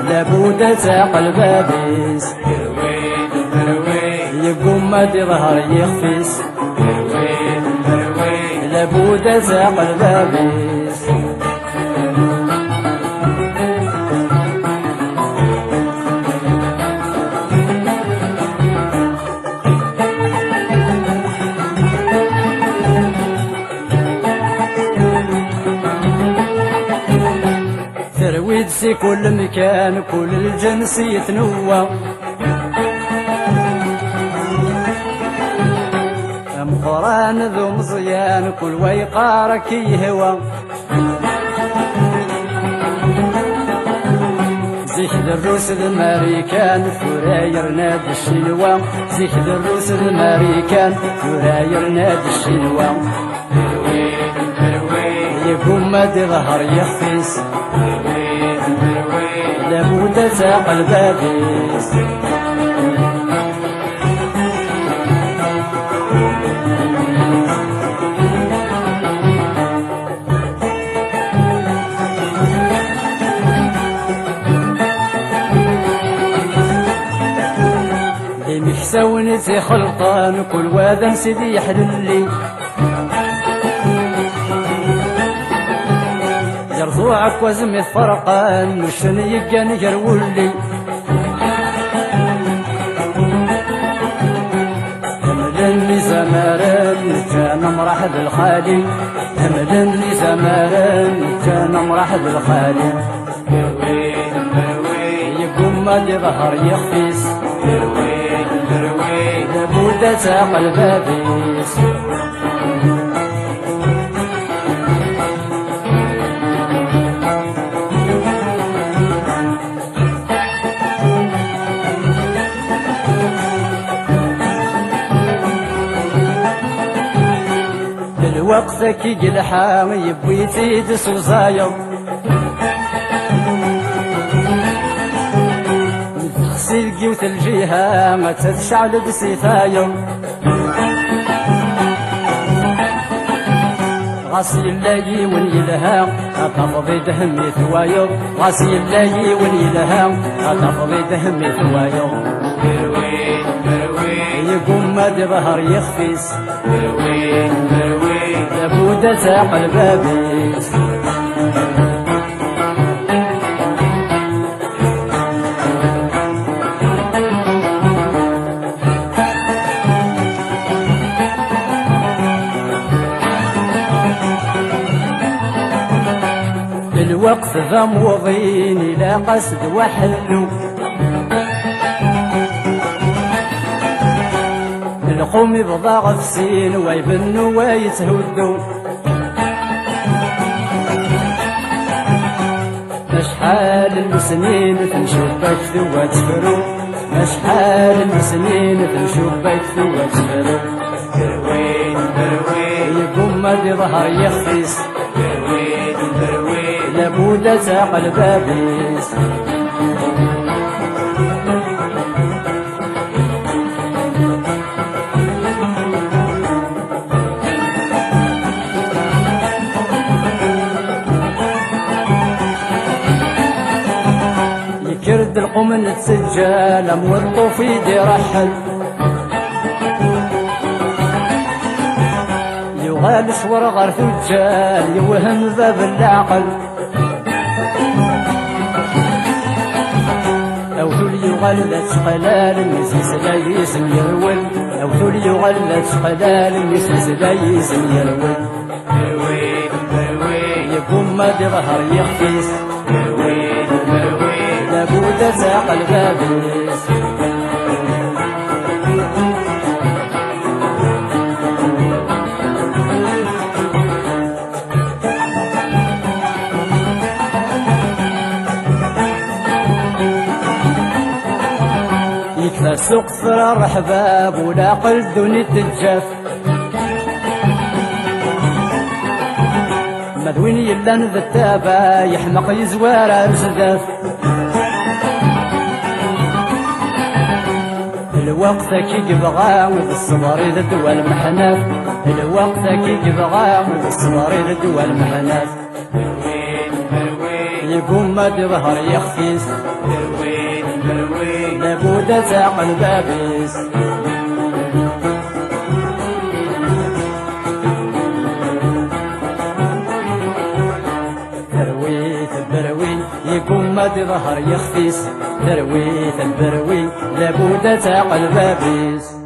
لابد تعقل بابيس يقوم ما ظهر يخفيس لابد تعقل بابيس ترويد في كل مكان كل الجنس يتنوى مقران ذو مزيان كل ويقارك يهوى زيك الروس الامريكان فراير نادي الشنوى زيك الروس الامريكان فراير نادي الشنوى يقوم ما ظهر يخفيس لابد تعقل بابيس مكسوني زي خلطان كل واذن سيدي يحللي جرثوعك وزمي فرقان مشن يقان يرولي همدني زمارن كان مرح بالخالي همدني زمارن كان مرح بالخالي يقوم ما ظهر يخفيس لابد تعقل بابيس الوقت كي قلحام يبوي تيد سوزايو سلقي وتلجيها ما تتشعل بسيفايو غاسي اللاقي ون يلهام أتفضي دهمي ثوايو غاسي اللاقي ون يلهام أتفضي دهمي ثوايو يقوم ما ظهر يخفيس لابد تعقل بابيس الوقت ذا موضين إلى قصد وحلو القوم بضاغ في سين ويبنوا ويتهدوا مشحال المسنين تنشوفك ثوى تفرو مشحال المسنين تنشوفك ثوى تفرو يقوم ما ظهر يخفيس لابد تعقل بابيس يكرد القوم السجال موطو في دي رحل يغال شور غير ثجال يوهم باب العقل أو ثل يغلت قلال مسيس لا يسم يرول أو ثل يغلت قلال مسيس لا يسم يرول يقوم ما ظهر يخفيس لابد تعقل بابيس يكفى سوق فرار حباب ولا قل دوني تجاف مدوين يلان ذا التابا يحمق يزوار رزداف الوقت كي يبغى والصبر إذا دوا المحناف الوقت كي يبغى والصبر إذا دوا المحناف يقوم ما ظهر يخفيس دروين دروين لابد تعقل بابيس درويت البروي يقوم ما ظهر يخفيس درويت البروي لابد تعقل بابيس